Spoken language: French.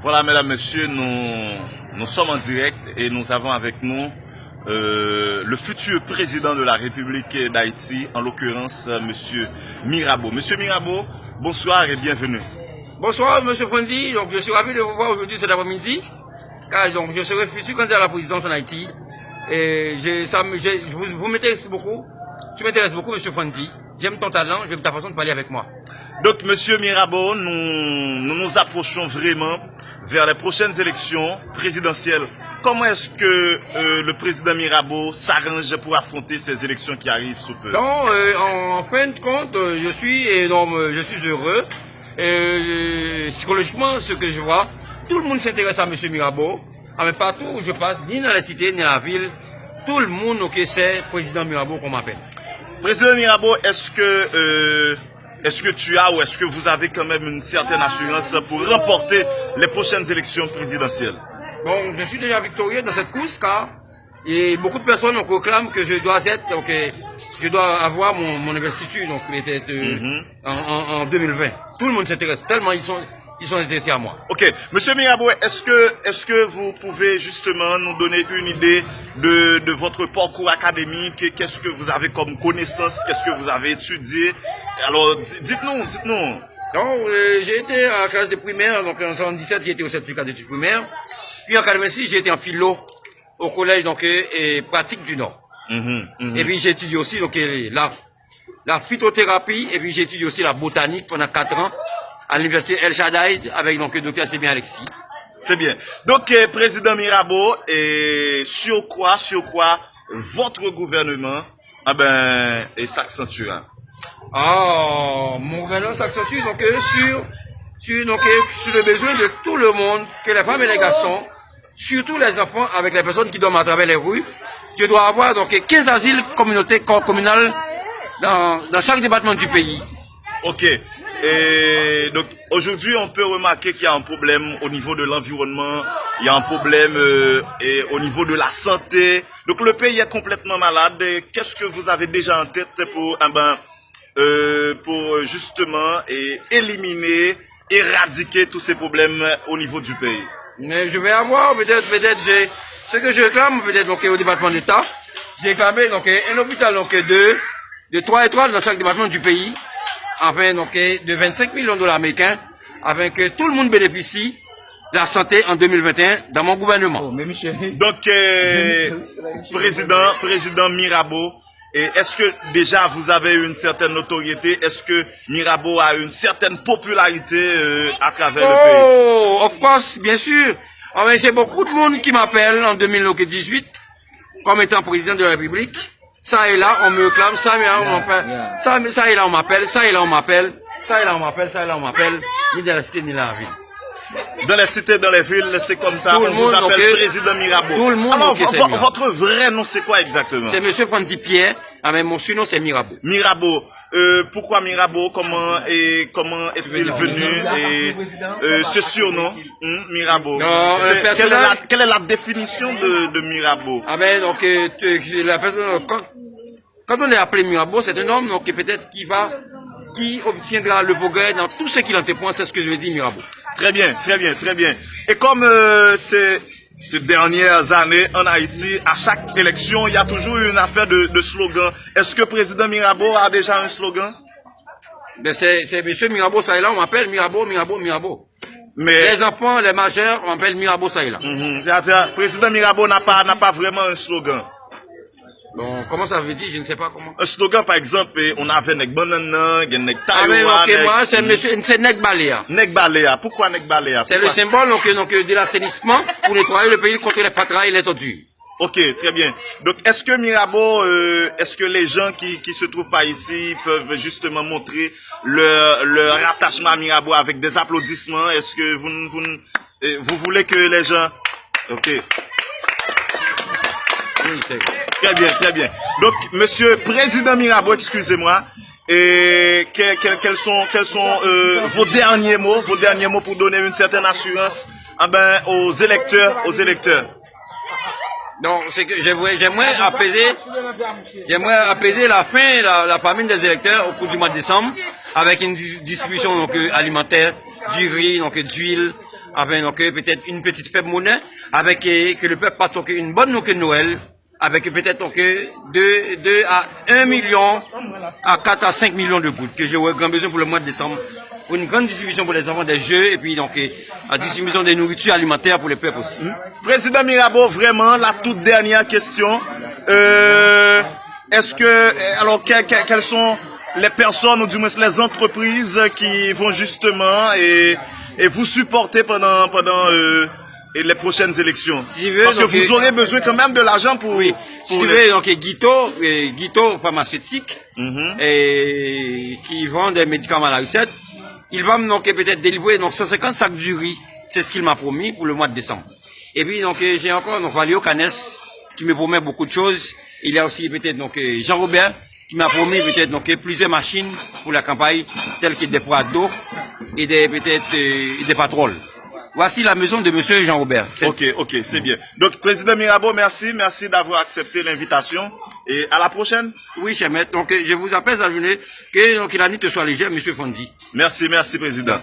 Voilà, mesdames, messieurs, nous sommes en direct et nous avons avec nous le futur président de la République d'Haïti, en l'occurrence, monsieur Mirabeau. Monsieur Mirabeau, bonsoir et bienvenue. Bonsoir, monsieur Frandy. Donc, je suis ravi de vous voir aujourd'hui cet après-midi, car donc, je serai futur candidat à la présidence en Haïti. Et vous m'intéressez beaucoup. Tu m'intéresses beaucoup, monsieur Frandy. J'aime ton talent, j'aime ta façon de parler avec moi. Donc, monsieur Mirabeau, nous approchons vraiment vers les prochaines élections présidentielles. Comment est-ce que le président Mirabeau s'arrange pour affronter ces élections qui arrivent sous peu? Donc, en fin de compte, je suis heureux. Psychologiquement, ce que je vois, tout le monde s'intéresse à monsieur Mirabeau. Mais partout où je passe, ni dans la cité, ni dans la ville, tout le monde sait président Mirabeau qu'on m'appelle. Président Mirabeau, est-ce que tu as ou est-ce que vous avez quand même une certaine assurance pour remporter les prochaines élections présidentielles? Bon, je suis déjà victorieux dans cette course car beaucoup de personnes proclament que je dois avoir mon investiture donc peut-être en 2020. Tout le monde s'intéresse tellement ils sont intéressés à moi. Ok, monsieur Mirabeau, est-ce que vous pouvez justement nous donner une idée de votre parcours académique? Qu'est-ce que vous avez comme connaissance? Qu'est-ce que vous avez étudié? Alors, dites-nous. Donc, j'ai été en classe de primaire, donc en 1977, j'ai été au certificat d'études primaires. Puis en 1986, j'ai été en philo au collège donc et pratique du Nord. Et puis j'ai étudié aussi donc la phytothérapie et puis j'ai étudié aussi la botanique pendant 4 ans à l'université El Shaddai avec donc le docteur Sébien Alexis. C'est bien. Donc président Mirabeau, sur quoi votre gouvernement s'accentue? Mon gouvernement s'accentue donc sur le besoin de tout le monde, que les femmes et les garçons, surtout les enfants avec les personnes qui dorment à travers les rues. Je dois avoir donc 15 asiles communaux dans chaque département du pays. Ok. Et donc aujourd'hui on peut remarquer qu'il y a un problème au niveau de l'environnement, il y a un problème au niveau de la santé. Donc le pays est complètement malade. Qu'est-ce que vous avez déjà en tête pour justement éliminer, éradiquer tous ces problèmes au niveau du pays? Mais je vais avoir peut-être ce que je réclame peut-être donc au département d'État. J'ai réclamé donc un hôpital donc de 3 étoiles dans chaque département du pays, afin donc de 25 millions de dollars américains, afin que tout le monde bénéficie de la santé en 2021 dans mon gouvernement. Donc président Mirabeau, est-ce que déjà vous avez une certaine notoriété? Est-ce que Mirabeau a une certaine popularité à travers le pays? Oh, of course, bien sûr. J'ai beaucoup de monde qui m'appelle en 2018 comme étant président de la République. Ça et là, on me réclame, ça et là, on m'appelle. Ça et là, on m'appelle, ça et là, on m'appelle, ça et là, on m'appelle, ça et là, on m'appelle, ni dans la cité, ni dans la ville. Dans les cités, dans les villes, c'est comme ça. Tout on vous appelle président Mirabeau. Tout le monde. Alors, votre vrai nom, c'est quoi exactement? C'est monsieur Frandy Pierre. Mais mon surnom, c'est Mirabeau. Mirabeau. Pourquoi Mirabeau? Comment est-il venu? Et ce surnom, Mirabeau. Quelle est la définition de Mirabeau? Donc, la personne, quand on est appelé Mirabeau, c'est un homme donc peut-être qui obtiendra le progrès dans tout ce qu'il entreprend. C'est ce que je veux dire, Mirabeau. Très bien. Et comme ces dernières années en Haïti, à chaque élection, il y a toujours une affaire de slogan. Est-ce que président Mirabeau a déjà un slogan? C'est monsieur Mirabeau, ça et là, on m'appelle Mirabeau. Mais les enfants, les majeurs, on m'appelle Mirabeau, ça et là. Président Mirabeau n'a pas vraiment un slogan. Bon, comment ça veut dire? Je ne sais pas comment. Un slogan, par exemple, on avait Nek Banana, Nek Taïwan. Moi, c'est Nek Balea. Nek Balea. Pourquoi Nek Balea? C'est le symbole de l'assainissement pour nettoyer le pays contre les patras et les ordures. Ok, très bien. Donc, est-ce que Mirabeau, est-ce que les gens qui se trouvent pas ici peuvent justement montrer leur attachement à Mirabeau avec des applaudissements? Est-ce que vous voulez que les gens... Ok. Oui, c'est... Très bien. Donc, monsieur président Mirabeau, excusez-moi, et quels sont vos derniers mots pour donner une certaine assurance aux électeurs? Donc, c'est que j'aimerais apaiser la faim, la famine des électeurs au cours du mois de décembre, avec une distribution alimentaire, du riz, d'huile, avec donc peut-être une petite faible monnaie, avec que le peuple passe donc une bonne Noël, avec peut-être donc 2 à 1 million à 4 à 5 millions de gouttes que j'aurais grand besoin pour le mois de décembre, pour une grande distribution pour les enfants des jeux et puis donc la distribution des nourritures alimentaires pour les peuples aussi. Président Mirabeau, vraiment la toute dernière question. Est-ce que alors quelles sont les personnes ou du moins les entreprises qui vont justement et vous supporter pendant les prochaines élections? Si veux, parce que vous aurez besoin quand même de l'argent pour... Oui, si tu veux, donc Guito pharmaceutique, et qui vend des médicaments à la recette, il va me donc peut-être délivrer donc 150 sacs du riz, c'est ce qu'il m'a promis pour le mois de décembre. Et puis donc j'ai encore donc Valio Canes qui me promet beaucoup de choses. Il y a aussi peut-être donc Jean-Robert qui m'a promis peut-être donc plusieurs machines pour la campagne, telles que des poids d'eau et peut-être des pétroles. Voici la maison de monsieur Jean-Robert. Ok, c'est bien. Donc, président Mirabeau, merci d'avoir accepté l'invitation et à la prochaine. Oui, cher maître. Donc, je vous appelle à la journée que donc, la nuit te soit légère, monsieur Fondi. Merci, président.